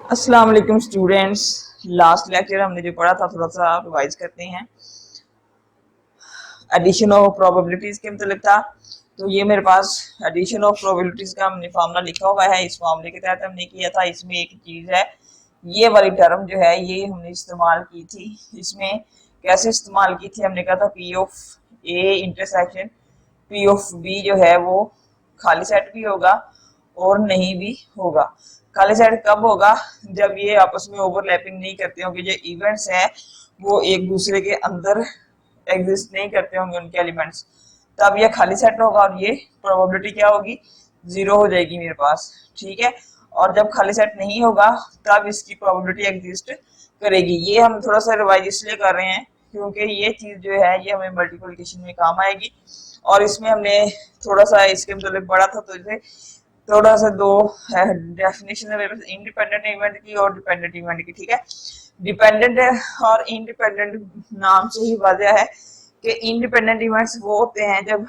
अस्सलाम वालेकुम students. Last lecture हमने जो पढ़ा था थोड़ा सा रिवाइज करते हैं। एडिशन ऑफ प्रोबेबिलिटीज के मतलब था। तो ये मेरे पास एडिशन ऑफ प्रोबेबिलिटीज का हमने फार्मूला लिखा हुआ है। इस फार्मूले के तहत हमने किया था। इसमें एक चीज है, ये वाली टर्म जो है ये हमने इस्तेमाल की थी। इसमें कैसे इस्तेमाल की थी, हमने कहा था P of A intersection P of B जो है वो खाली सेट भी होगा और नहीं भी होगा। खाली सेट कब होगा, जब ये आपस में ओवरलैपिंग नहीं करते होंगे, जो इवेंट्स हैं वो एक दूसरे के अंदर एग्जिस्ट नहीं करते होंगे उनके एलिमेंट्स, तब ये खाली सेट होगा और ये प्रोबेबिलिटी क्या होगी, जीरो हो जाएगी मेरे पास। ठीक है। और जब खाली सेट नहीं होगा तब इसकी प्रोबेबिलिटी एग्जिस्ट करेगी। ये हम थोड़ा सा रिवाइज इसलिए कर रहे हैं क्योंकि ये चीज जो है ये हमें मल्टीप्लिकेशन में काम आएगी। और इसमें हमने थोड़ा सा इसके मतलब पढ़ा था, तो इसे थोड़ा सा दो डेफिनेशन है मेरे पास, इंडिपेंडेंट इवेंट की और डिपेंडेंट इवेंट की। ठीक है। डिपेंडेंट और इंडिपेंडेंट नाम से ही वाजह है कि इंडिपेंडेंट इवेंट्स वो होते हैं जब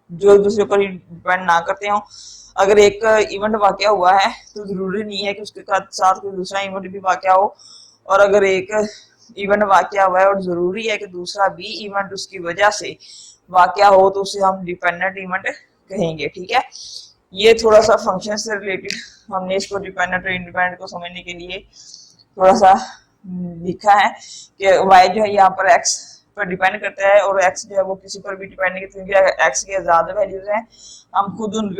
जो एक दूसरे पर डिपेंड ना करते हो। अगर एक इवेंट वाकया हुआ है तो जरूरी नहीं है कि उसके साथ कोई दूसरा इवेंट भी वाकया हो, और अगर एक इवेंट वाकया हुआ है और जरूरी है कि दूसरा भी इवेंट उसकी वजह से वाकया हो तो उसे हम डिपेंडेंट इवेंट कहेंगे। ठीक है। ये थोड़ा सा फंक्शन से रिलेटेड हमने इसको डिपेंडेंट और इंडिपेंडेंट को समझने के लिए थोड़ा सा लिखा है कि वाई जो है यहाँ पर एक्स पर डिपेंड करता है और एक्स जो है वो किसी पर भी डिपेंड नहीं करता, क्योंकि एक्स के ज्यादा वैल्यूज हैं, हम खुद उन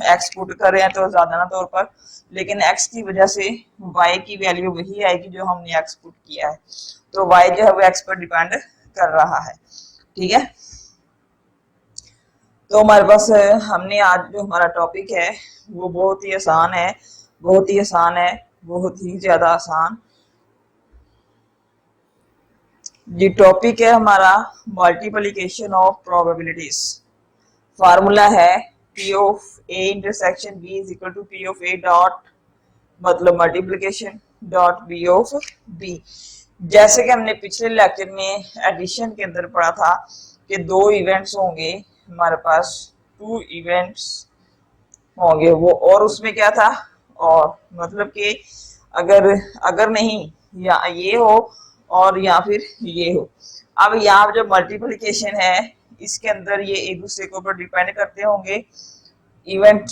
एक्स पुट कर रहे हैं तो ज्यादा ना तौर पर, लेकिन एक्स की वजह से वाई की वैल्यू वही आएगी जो हमने एक्स पुट किया है। तो वाई जो है वो एक्स पर डिपेंड कर रहा है। ठीक है। तो हमारे पास हमने आज जो हमारा टॉपिक है वो बहुत ही आसान है, बहुत ही आसान है, बहुत ही ज्यादा आसान। जी टॉपिक है हमारा मल्टीप्लिकेशन ऑफ प्रोबेबिलिटीज। फार्मूला है P of A intersection B is equal to P of A dot मतलब multiplication dot B of B. जैसे कि हमने पिछले लेक्चर में एडिशन के अंदर पढ़ा था कि दो इवेंट्स होंगे हमारे पास, टू इवेंट्स होंगे वो, और उसमें क्या था, और मतलब कि अगर अगर नहीं या ये हो और या फिर ये हो। अब यहाँ जो मल्टीप्लिकेशन है इसके अंदर ये एक दूसरे के ऊपर डिपेंड करते होंगे इवेंट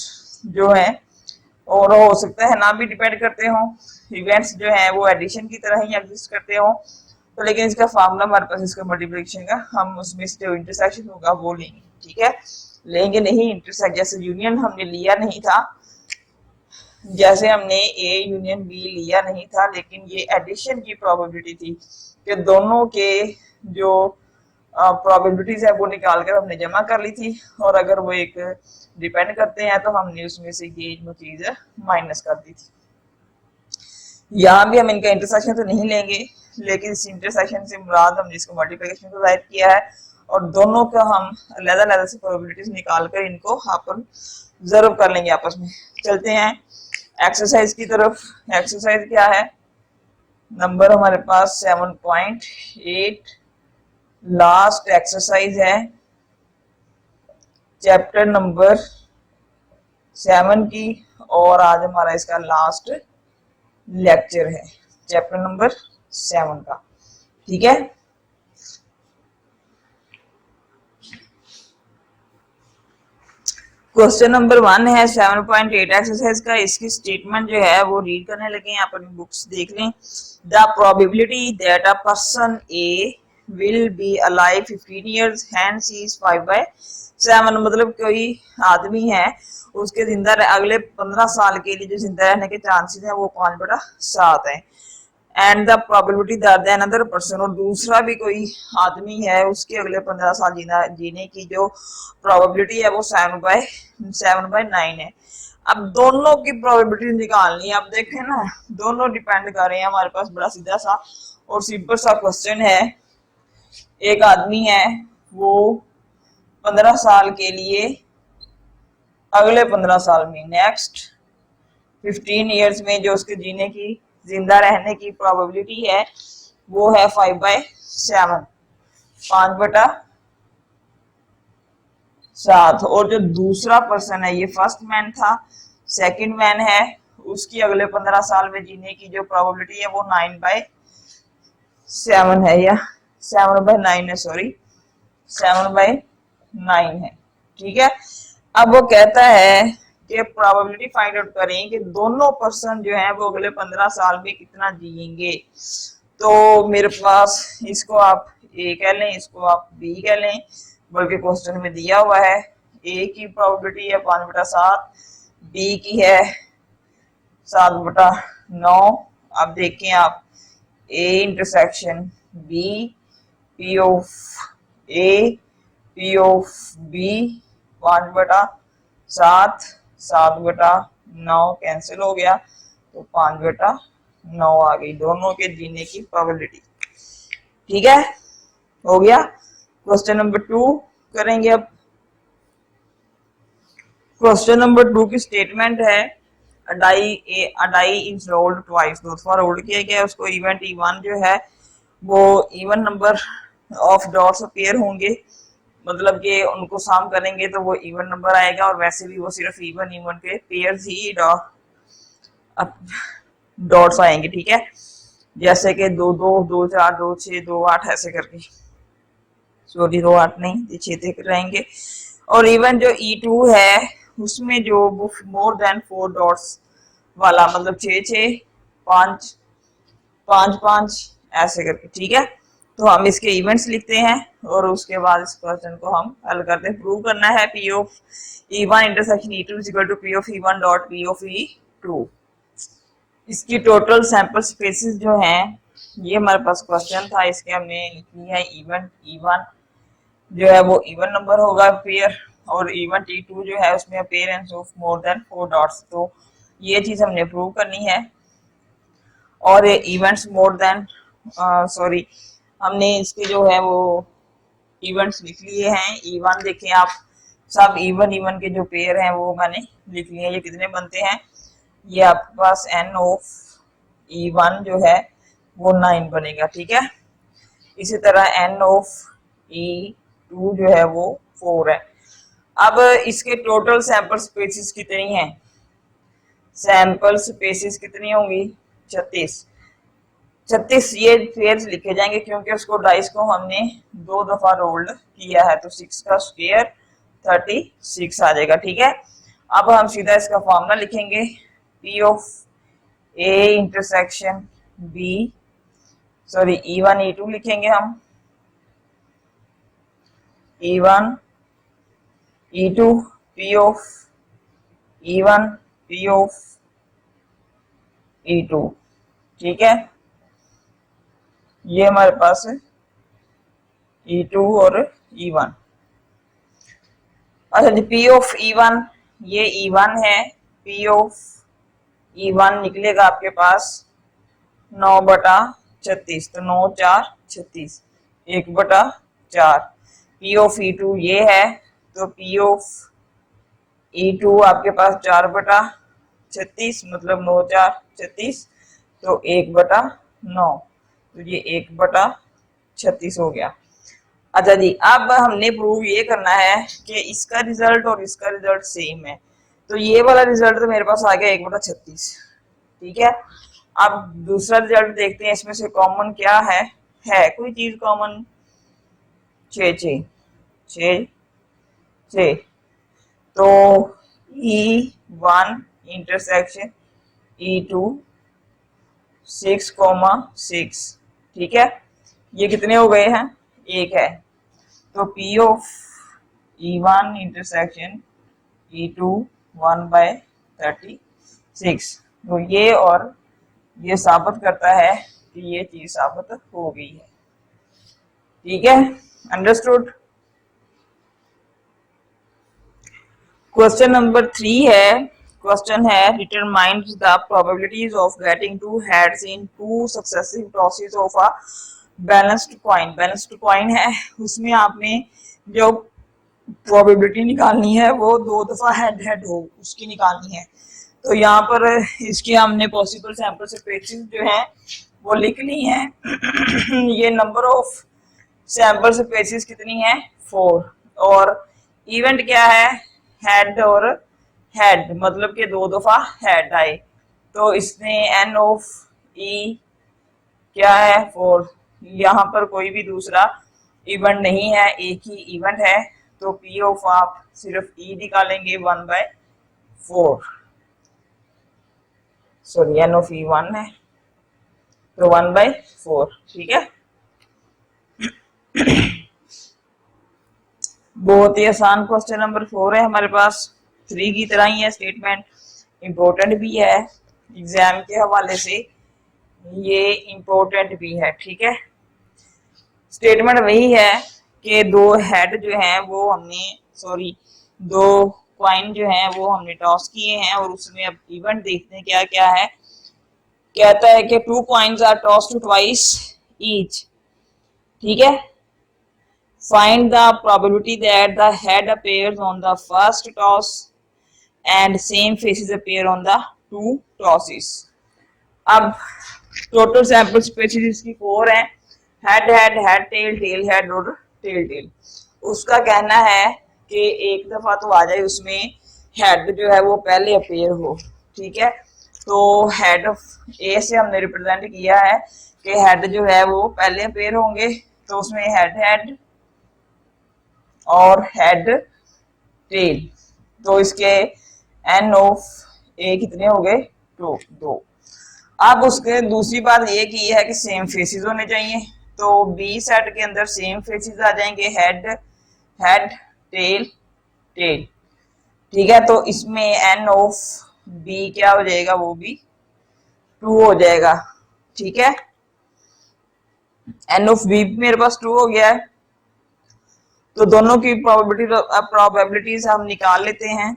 जो है, और हो सकता है ना भी डिपेंड करते हो। इवेंट्स जो है वो एडिशन की तरह ही एग्जिस्ट करते हो, तो लेकिन इसका फार्मूला हमारे पास इसका मल्टीप्लिकेशन का, हम उसमें से जो इंटरसेक्शन होगा वो लेंगे। ठीक है। लेंगे नहीं इंटरसेक्ट, जैसे यूनियन हमने लिया नहीं था, जैसे हमने ए यूनियन बी लिया नहीं था, लेकिन ये एडिशन की प्रोबेबिलिटी थी कि दोनों के जो प्रोबेबिलिटीज है वो निकाल कर हमने जमा कर ली थी, और अगर वो एक डिपेंड करते हैं तो हमने उसमें से ये चीज माइनस कर दी थी। यहाँ भी हम इनका इंटरसेक्शन तो नहीं लेंगे, लेकिन इस इंटरसेक्शन से मुराद हमने इसको मल्टीप्लिकेशन को जाहिर किया है, और दोनों का हम अलग-अलग से प्रोबेबिलिटीज निकाल कर इनको अपन जरूर कर लेंगे आपस में। चलते हैं एक्सरसाइज की तरफ। एक्सरसाइज क्या है, नंबर हमारे पास 7.8 लास्ट एक्सरसाइज है चैप्टर नंबर 7 की, और आज हमारा इसका लास्ट लेक्चर है चैप्टर नंबर 7 का। ठीक है। क्वेश्चन नंबर 1 है 7.8 एक्सरसाइज का। इसकी स्टेटमेंट जो है वो रीड करने लगे, आप अपनी बुक्स देख लें। The probability that a person A will be alive 15 years hence is 5/7। मतलब कोई आदमी है उसके जिंदा अगले 15 साल के लिए जो जिंदा रहने के चांसेस है वो 5/7 है। And the probability that another person, और दूसरा भी कोई आदमी है उसके अगले 15 साल जीने की जो प्रोबेबिलिटी है वो 7/9 है। अब दोनों की प्रोबेबिलिटी निकालनी है। अब देखें ना, दोनों डिपेंड कर रहे हैं हमारे पास। बड़ा सीधा सा और सिंपल सा क्वेश्चन है। एक आदमी है वो 15 साल के लिए, अगले 15 साल में नेक्स्ट 15 ईयर्स में जो उसके जीने की, जिंदा रहने की प्रोबेबिलिटी है वो है 5/7, 5/7। और जो दूसरा पर्सन है ये फर्स्ट मैन था, सेकंड मैन है, उसकी अगले 15 साल में जीने की जो प्रोबेबिलिटी है वो 9/7 है, या 7/9 है, सॉरी 7/9 है। ठीक है, अब वो कहता है कि प्रोबेबिलिटी फाइंड आउट करें कि दोनों पर्सन जो है वो अगले 15 साल में कितना जिएंगे। तो मेरे पास इसको आप ए कह लें, इसको आप बी कह लें, बल्कि क्वेश्चन में दिया हुआ है ए की प्रोबेबिलिटी है 5/7, बी की है 7/9। अब देखें आप A intersection B, P of A, P of B, 5/7, 7/9 cancel हो गया, तो 5/9 आ गई दोनों के जीने की प्रोबेबिलिटी। ठीक है, हो गया। क्वेश्चन नंबर 2 करेंगे अब। क्वेश्चन नंबर 2 की स्टेटमेंट है a die is rolled twice, दो दफा रोल किया गया, उसको इवेंट E1 जो है वो even number of dots appear होंगे, मतलब कि उनको साम करेंगे तो वो इवन नंबर आएगा, और वैसे भी वो सिर्फ इवन इवन के पेयर्स ही डॉट्स आएंगे। ठीक है, जैसे कि 2 2 2 4 2 6 2 8 ऐसे करके, सॉरी 2 8 नहीं 6 तक रहेंगे। और इवन जो E2 है उसमें जो वो मोर देन 4 डॉट्स वाला, मतलब 6 6 5 5 5 ऐसे करके। ठीक है, तो हम इसके इवेंट्स लिखते हैं और उसके बाद इस क्वेश्चन को हम हल करते हैं। प्रूव करना है P of E1 intersection E2 is equal to P of E1 dot P of E2। इसकी टोटल सैंपल स्पेसिस जो हैं, ये हमारे पास क्वेश्चन था, इसके हमने लिखी है इवेंट E1 जो है वो इवन नंबर होगा पेयर, और इवेंट E2 जो है उसमें appearance of more than 4 dots. तो ये चीज हमने प्रूव करनी है। और इवेंट्स मोर देन सॉरी हमने इसके जो है वो इवेंट्स लिख लिए हैं। E1 देखें आप, सब इवन इवन के जो पेयर हैं वो मैंने लिख लिए हैं। ये कितने बनते हैं, ये आपके पास n ऑफ E1 जो है वो 9 बनेगा। ठीक है, इसी तरह n ऑफ E2 जो है वो 4 है। अब इसके टोटल सैंपल स्पेसिस कितनी हैं, सैंपल स्पेसिस कितनी होंगी 36। 36 ये पेयर्स लिखे जाएंगे क्योंकि उसको डाइस को हमने 2 दफा रोल्ड किया है, तो 6 का स्क्वायर 36 आ जाएगा। ठीक है, अब हम सीधा इसका फॉर्मूला लिखेंगे, P of A intersection B, sorry E1 E2 लिखेंगे हम, E1 E2 P of E1 P of E2। ठीक है, ये हमारे पास है E2 और E1। अच्छा जी, P of E1 ये E1 है, P of E1 निकलेगा आपके पास 9/36, तो 9 4 36, 1/4। P of E2 ये है, तो P of E2 आपके पास 4/36, मतलब 9 4 36, तो 1/9, तो ये 1/36 हो गया। अच्छा जी, अब हमने प्रूव ये करना है कि इसका रिजल्ट और इसका रिजल्ट सेम है, तो ये वाला रिजल्ट तो मेरे पास आ गया 1/36। ठीक है, अब दूसरा रिजल्ट देखते हैं, इसमें से कॉमन क्या है कोई चीज कॉमन, 6 6 6 6, तो E1 इंटरसेक्शन E2 6,6। ठीक है, ये कितने हो गए हैं, 1 है, तो P of E1 intersection E2 1/36। तो ये और ये साबित करता है कि ये चीज साबित हो गई है। ठीक है, अंडरस्टूड। क्वेश्चन नंबर 3 है, क्वेश्चन है determine the probabilities of getting 2 heads in 2 successive tosses of a balanced coin. Balanced coin है, उसमें आपने जो प्रोबेबिलिटी निकालनी है वो 2 दफा हेड हेड हो उसकी निकालनी है। तो यहाँ पर इसकी हमने पॉसिबल सैंपल स्पेसिस जो है वो लिख ली है। ये नंबर ऑफ सैंपल स्पेसिस कितनी है, 4, और इवेंट क्या है, हेड और हेड, मतलब कि 2 दफा हेड आए। तो इसमें एन ऑफ ई क्या है 4। यहाँ पर कोई भी दूसरा इवेंट नहीं है, एक ही इवेंट है, तो पी ऑफ आप सिर्फ ई निकालेंगे 1/4, सॉरी एन ऑफ ई 1 है तो 1/4। ठीक है, बहुत ही आसान क्वेश्चन नंबर 4 है हमारे पास, 3 की तरह ही है स्टेटमेंट, इम्पोर्टेंट भी है एग्जाम के हवाले से, ये इम्पोर्टेंट भी है। ठीक है, स्टेटमेंट वही है कि दो हेड जो हैं वो हमने, सॉरी दो कॉइन जो हैं वो हमने टॉस किए हैं, और उसमें अब इवेंट देखते हैं क्या क्या है। कहता है कि 2 coins are tossed twice each. ठीक है, find the probability that the head appears on the first toss and same faces appear on the 2 tosses। अब टोटल सैंपल स्पेसीज इसकी 4 हैं, head head head tail tail head और tell tell. उसका कहना है कि एक दफा तो आ जाए उसमें हेड जो है वो पहले अपेयर हो। ठीक है, तो हेड ए से हमने रिप्रेजेंट किया है कि हेड जो है वो पहले अपेयर होंगे, तो उसमें हेड हेड और हेड टेल, तो इसके एन ऑफ ए कितने हो गए 2। अब उसके दूसरी बात ये की है कि सेम फेसेस होने चाहिए, तो बी सेट के अंदर सेम फेसेस आ जाएंगे, हेड हेड टेल टेल। ठीक है, तो इसमें एन ऑफ बी क्या हो जाएगा, वो भी 2 हो जाएगा। ठीक है, एन ऑफ बी मेरे पास 2 हो गया है, तो दोनों की प्रोबेबिलिटीज हम निकाल लेते हैं।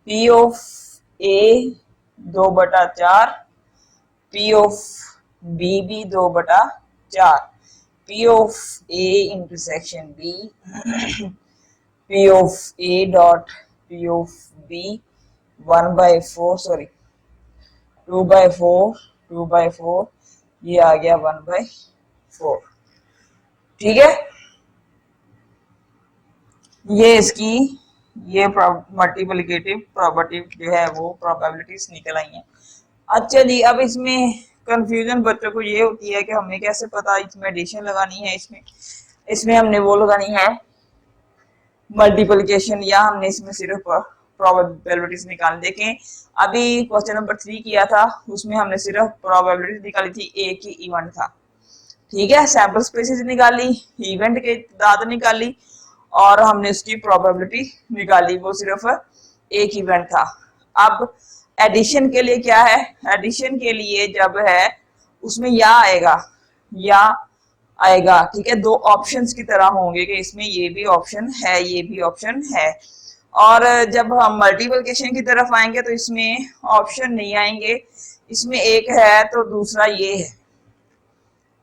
P of A 2/4, P of B भी 2/4, P of A intersection B, P of A dot P of B 1/4, sorry 2/4, ये आ गया 1/4। ठीक है, ये इसकी ये मल्टीप्लिकेटिव प्रॉपर्टी जो है वो प्रोबेबिलिटीज निकल आई हैं। अच्छा जी, अब इसमें कंफ्यूजन बच्चों को ये होती है कि हमें कैसे पता इसमें एडिशन लगानी है, इसमें हमने वो लगानी है मल्टीप्लिकेशन, या हमने इसमें सिर्फ प्रोबेबिलिटीज निकाल। देखें, अभी क्वेश्चन नंबर 3 किया था, उसमें हमने सिर्फ प्रोबेबिलिटीज निकाली थी, एक ही इवेंट था। ठीक है, सैंपल स्पेसिस निकाली, इवेंट की तादाद निकाली, और हमने उसकी प्रोबेबिलिटी निकाली, वो सिर्फ एक इवेंट था। अब एडिशन के लिए क्या है, एडिशन के लिए जब है उसमें या आएगा। ठीक है, दो ऑप्शंस की तरह होंगे कि इसमें ये भी ऑप्शन है, ये भी ऑप्शन है, और जब हम मल्टीप्लिकेशन की तरफ आएंगे तो इसमें ऑप्शन नहीं आएंगे, इसमें एक है तो दूसरा ये है।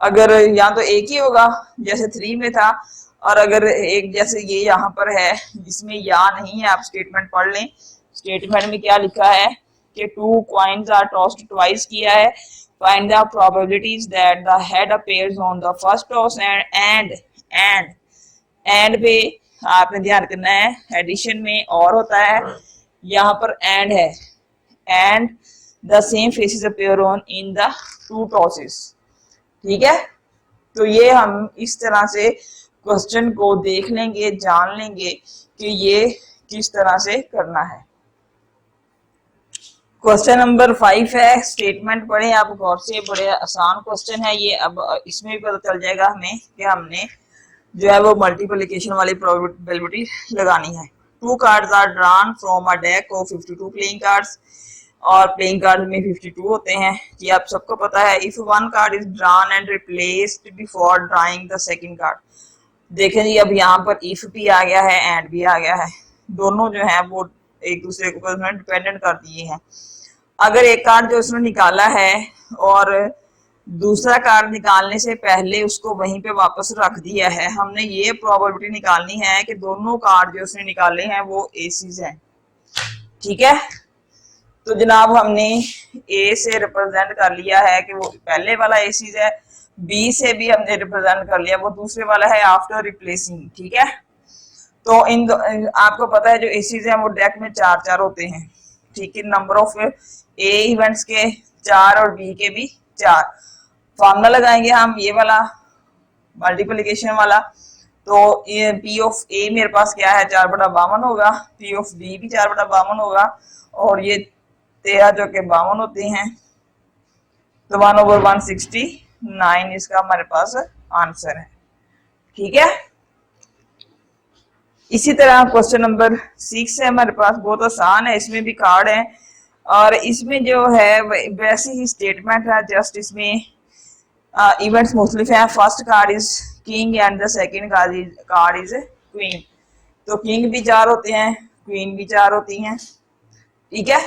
अगर या तो एक ही होगा जैसे 3 में था, और अगर एक जैसे ये यहाँ पर है जिसमें या नहीं है, आप स्टेटमेंट पढ़ लें, स्टेटमेंट में क्या लिखा है कि 2 कॉइन्स आर टॉस्ड ट्वाइस किया है, find the probabilities that the head appears on the first toss and पे आपने ध्यान करना है, एडिशन में और होता है, यहाँ पर एंड है, and the same faces appear on in the 2 tosses. ठीक है, तो ये हम इस तरह से क्वेश्चन को देख लेंगे, जान लेंगे कि ये किस तरह से करना है। क्वेश्चन नंबर 5 है, स्टेटमेंट पढ़े आप गौर से, बड़े आसान क्वेश्चन है ये। अब इसमें भी पता चल जाएगा हमें कि हमने जो है वो मल्टीप्लिकेशन वाली प्रोबेबिलिटी लगानी है। 2 cards are drawn from a deck of 52 playing cards, और प्लेइंग कार्ड में 52 होते हैं, ये आप सबको पता है। If 1 card is drawn and replaced before drawing the second card. देखें जी, अब यहाँ पर इफ भी आ गया है एंड भी आ गया है, दोनों जो है वो एक दूसरे के ऊपर डिपेंडेंट कर दिए हैं। अगर एक कार्ड जो उसने निकाला है और दूसरा कार्ड निकालने से पहले उसको वहीं पे वापस रख दिया है, हमने ये प्रोबेबिलिटी निकालनी है कि दोनों कार्ड जो उसने निकाले हैं वो एसीज हैं। ठीक है, तो जनाब हमने ए से रिप्रेजेंट कर लिया है कि वो पहले वाला एसीज है, बी से भी हमने रिप्रेजेंट कर लिया, वो दूसरे वाला है आफ्टर रिप्लेसिंग। ठीक है, तो आपको पता है जो एसीज हैं वो डेक में 4-4 होते हैं। ठीक है, नंबर ऑफ ए इवेंट्स के 4 और बी के भी 4। फॉर्मूला लगाएंगे हम ये वाला मल्टीप्लिकेशन वाला। तो ये पी ऑफ ए मेरे पास क्या है 4/52 होगा, पी ऑफ बी भी 4/52 होगा, और ये 13 जो के 52 होते हैं, तो 1/169 इसका हमारे पास आंसर है। ठीक है, इसी तरह क्वेश्चन नंबर 6 है हमारे पास, बहुत आसान है, इसमें भी कार्ड है और इसमें जो है वैसे ही स्टेटमेंट है, जस्ट इसमें इवेंट्स मुख्तलिफ है। First card is king and the second card is queen. तो किंग भी 4 होते हैं, क्वीन भी 4 होती हैं। ठीक है,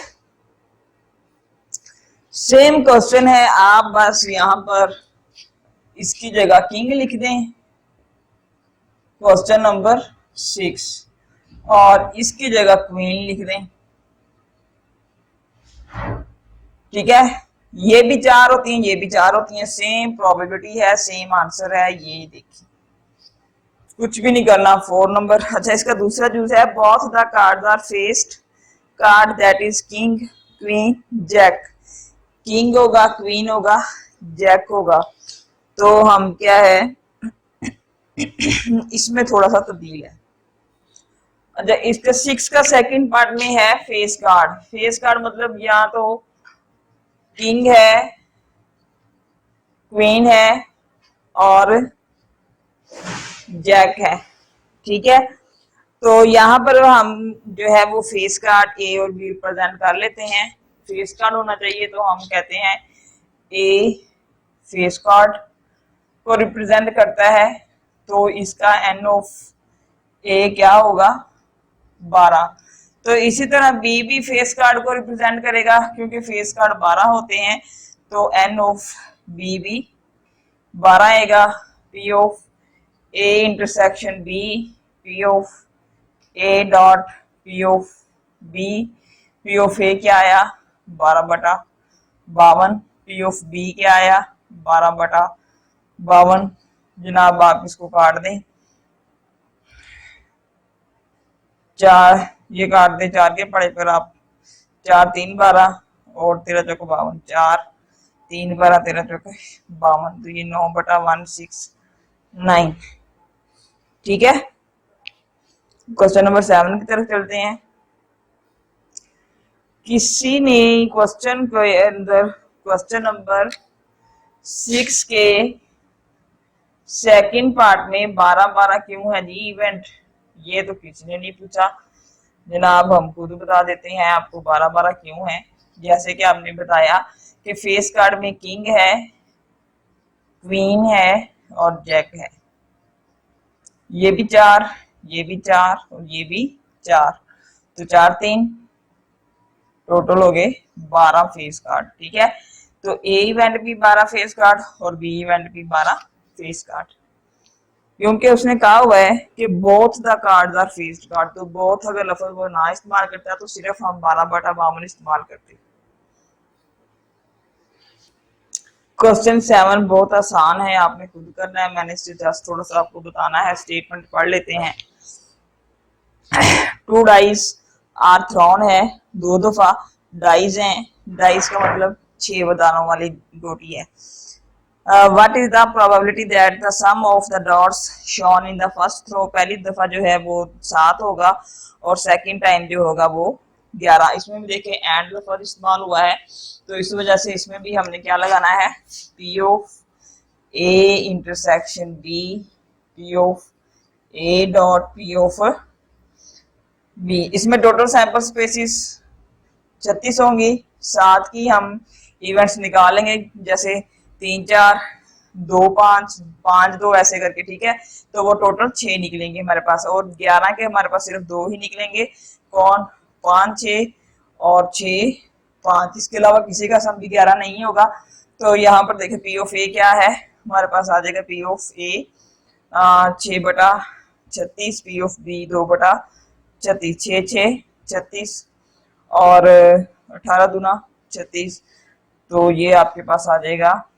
सेम क्वेश्चन है, आप बस यहां पर इसकी जगह किंग लिख दें क्वेश्चन नंबर 6 और इसकी जगह क्वीन लिख दें। ठीक है, ये भी 4 होती हैं, ये भी 4 होती हैं, सेम प्रोबेबिलिटी है, सेम आंसर है। ये देखिए, कुछ भी नहीं करना। 4 नंबर। अच्छा, इसका दूसरा यूज है, both the cards are faced card that is king queen jack. King होगा, क्वीन होगा, जैक होगा। तो हम क्या है इसमें थोड़ा सा तब्दील है। अच्छा, इसका 6 का सेकंड पार्ट में है फेस कार्ड। फेस कार्ड मतलब या तो किंग है, क्वीन है और जैक है। ठीक है, तो यहाँ पर हम जो है वो फेस कार्ड ए और बी रिप्रेजेंट कर लेते हैं। फेस कार्ड होना चाहिए, तो हम कहते हैं ए फेस कार्ड को रिप्रेजेंट करता है, तो इसका एन ऑफ ए क्या होगा 12। तो इसी तरह बी भी फेस कार्ड को रिप्रेजेंट करेगा, क्योंकि फेस कार्ड 12 होते हैं, तो एन ऑफ बी भी 12 आएगा। P of A intersection B, P of A dot P of B, P of A क्या आया 12/52, पी ऑफ बी क्या आया 12/52। जनाब आप इसको काट दें, 4 ये काट दें, 4 के पड़े पर आप 4 3 12 और 13 चौको 52, 4 3 12 13 चौको 52, तो ये 9/169। ठीक है, क्वेश्चन नंबर 7 की तरफ चलते हैं। किसी ने क्वेश्चन के अंदर क्वेश्चन नंबर 6 के सेकंड पार्ट में 12/12 क्यों है जी इवेंट, ये तो किसी ने नहीं पूछा जनाब, हम खुद बता देते हैं आपको 12/12 क्यों है। जैसे कि आपने बताया कि फेस कार्ड में किंग है, क्वीन है और जैक है। ये भी 4, ये भी 4 और ये भी 4, तो 4 3 टोटल हो गए 12 फेस कार्ड। ठीक है, तो ए इवेंट भी 12 फेस कार्ड और बी इवेंट भी 12 फेस कार्ड, क्योंकि उसने कहा हुआ है कि both the cards are faced card. तो बोथ अगर लफ्ज वो ना इस्तेमाल करता है तो सिर्फ हम 12/52 इस्तेमाल करते। क्वेश्चन 7 बहुत आसान है, आपने खुद करना है, मैंने जस्ट थोड़ा सा आपको बताना है। स्टेटमेंट पढ़ लेते हैं। 2 डाइस आर थ्रोन है, 2 दफा डाइस हैं, डाइस का मतलब 6 बदानों वाली गोटी है। What is the probability that the sum of the dots shown in the first throw. पहली दफा जो है वो 7 होगा और सेकंड टाइम जो होगा वो 11। इसमें भी देखें एंड लफ्ज इस्तेमाल हुआ है, तो इस वजह से इसमें भी हमने क्या लगाना है, P of A intersection B, P of A dot P of B. इसमें टोटल सैंपल स्पेसिस 36 होंगी। 7 की हम इवेंट्स निकालेंगे, जैसे 3 4 2 5 5 2 ऐसे करके। ठीक है, तो वो टोटल 6 निकलेंगे हमारे पास, और 11 के हमारे पास सिर्फ 2 ही निकलेंगे। कौन, 5 6 और 6 5, इसके अलावा किसी का सम भी 11 नहीं होगा। तो यहाँ पर देखें पी ऑफ ए क्या है, हमारे पास आ जाएगा P of A 6/36, P of B 2/36, 6 6 36 और 18 दूना 36, तो ये आपके पास आ जाएगा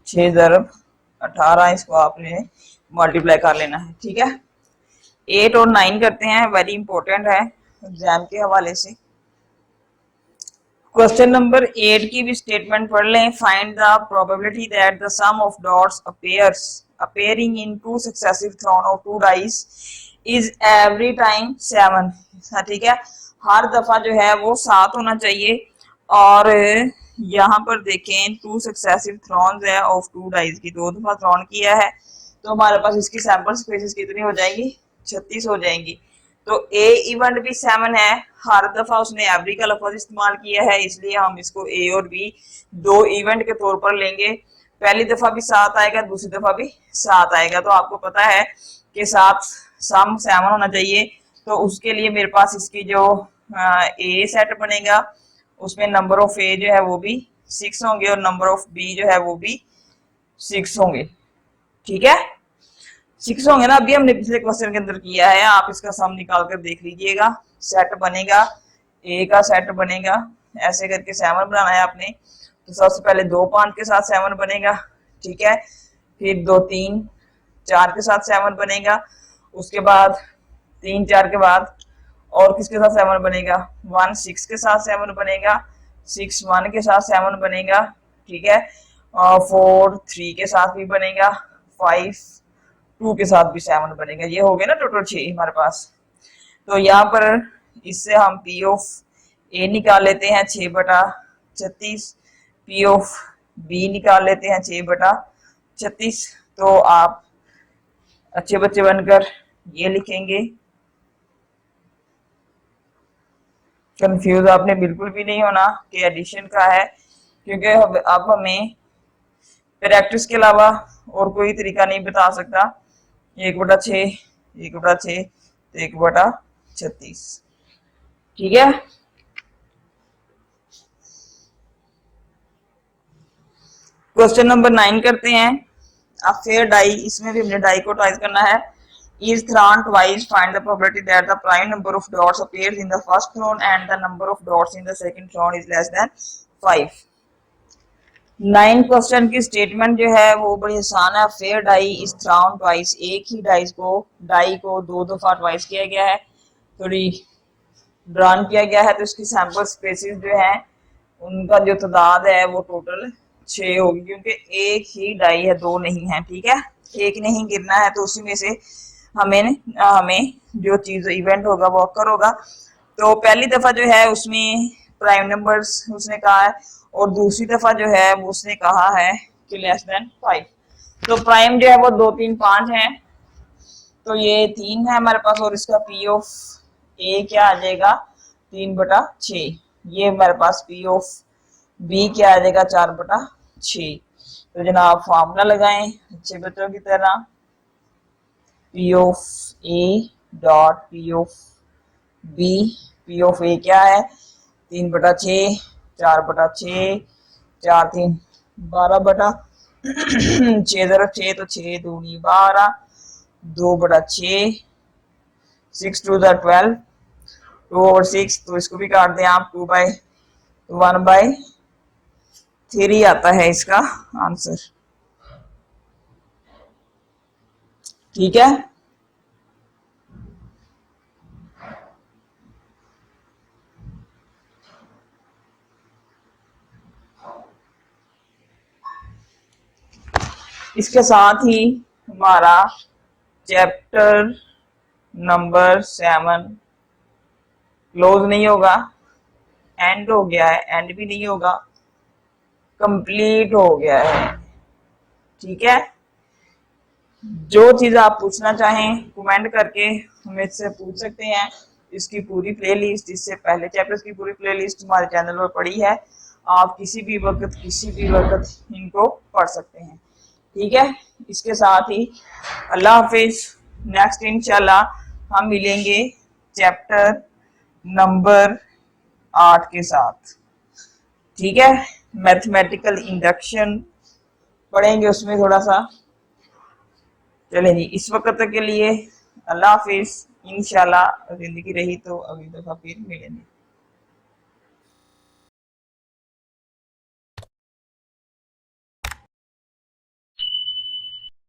6×18। इसको आपने मल्टीप्लाई कर लेना है। ठीक है, 8 और 9 करते हैं, वेरी इंपॉर्टेंट है। एग्जाम के हवाले से। क्वेश्चन नंबर 8 की भी स्टेटमेंट पढ़ लें। Find the probability that the sum of dots appearing in two successive thrown of two dice is every time 7। ठीक है, हर दफा जो है वो 7 होना चाहिए। और यहाँ पर देखें टू सक्सेसिव थ्रॉन्स है ऑफ टू डाइस की, 2 दफा थ्रॉन किया है तो हमारे पास इसकी सैंपल स्पेसेस कितनी हो जाएंगी, 36 हो जाएंगी। तो ए इवेंट भी 7 है, हर दफा उसने एवरी का लफ्ज इस्तेमाल किया है, इसलिए हम इसको ए और बी 2 इवेंट के तौर पर लेंगे। पहली दफा भी 7 आएगा, दूसरी दफा भी 7 आएगा। तो आपको पता है कि 7 सम 7 होना चाहिए। तो उसके लिए मेरे पास इसकी जो ए सेट बनेगा उसमें नंबर ऑफ ए जो है वो भी 6 होंगे और नंबर ऑफ बी जो है वो भी 6 होंगे। ठीक है, 6 होंगे ना। अभी हमने पिछले क्वेश्चन के अंदर किया है, आप इसका सम निकाल कर देख लीजिएगा। सेट बनेगा, ए का सेट बनेगा, ऐसे करके 7 बनाना है आपने। तो सबसे पहले 2 5 के साथ 7 बनेगा, ठीक है। फिर 2 3 4 के साथ 7 बनेगा, उसके बाद 3 4 के बाद और किसके साथ 7 बनेगा, 1 6 के साथ 7 बनेगा, 6 1 के साथ 7 बनेगा, ठीक है। 4 3 के साथ भी बनेगा, 5 2 के साथ भी 7 बनेगा। ये हो गया ना टोटल 6 हमारे पास। तो यहाँ पर इससे हम पी ऑफ ए निकाल लेते हैं 6/36, पी ऑफ बी निकाल लेते हैं 6/36। तो आप अच्छे बच्चे बनकर ये लिखेंगे। कंफ्यूज आपने बिल्कुल भी नहीं होना कि एडिशन का है, क्योंकि अब हमें प्रैक्टिस के अलावा और कोई तरीका नहीं बता सकता। 1/6 1/6 1/36, ठीक है। क्वेश्चन नंबर 9 करते हैं। अब फेयर डाई, इसमें भी हमने डाई को ट्राइज करना है। is thrown twice, find the probability that the prime number of dots appears in the first thrown and the number of dots in the second thrown is less than 5। 9 question की statement जो है वो बड़ी आसान है। Fair die is थ्राउन twice, एक ही die को 2 दफा ट्वाइस किया गया है, थोड़ी ड्रॉन किया गया है। तो इसकी सैंपल स्पेसिस जो है उनका जो तादाद है वो टोटल 6 होगी, क्योंकि एक ही डाई है, 2 नहीं है, ठीक है। एक नहीं गिरना है, तो उसी में से हमें जो चीज इवेंट होगा वो अकर होगा। तो पहली दफा जो है उसमें प्राइम नंबर्स उसने कहा है, और दूसरी दफा जो है वो उसने कहा है कि लेस देन 5। तो प्राइम जो है वो 2 3 5 है, तो ये 3 है हमारे पास, और इसका पी ऑफ ए क्या आ जाएगा 3/6। ये हमारे पास पी ऑफ बी क्या आ जाएगा 4/6। तो जनाब फॉर्मूला लगाएं अच्छे बच्चों की तरह। P of A dot P of B, P of A क्या है 3/6, 4/6, 4 3 12/6, 6 तो 6 दूनी 12, 2/6, 6 2 12, 2/6। तो इसको भी काट दें आप, 1/3 आता है इसका आंसर, ठीक है। इसके साथ ही हमारा चैप्टर नंबर 7 क्लोज नहीं होगा, एंड हो गया है, एंड भी नहीं होगा, कंप्लीट हो गया है, ठीक है। जो चीज आप पूछना चाहें कमेंट करके हमें से पूछ सकते हैं। इसकी पूरी प्लेलिस्ट, इससे पहले चैप्टर्स की पूरी प्लेलिस्ट हमारे चैनल पर पड़ी है, आप किसी भी वक्त इनको पढ़ सकते हैं, ठीक है। इसके साथ ही अल्लाह हाफिज। नेक्स्ट इंशाल्लाह हम मिलेंगे चैप्टर नंबर 8 के साथ, ठीक है। मैथमेटिकल इंडक्शन पढ़ेंगे उसमें थोड़ा सा। चले जी, इस वक्त तक के लिए अल्लाह हाफिज। इंशाल्लाह जिंदगी रही तो अगली दफा फिर मिलेंगे।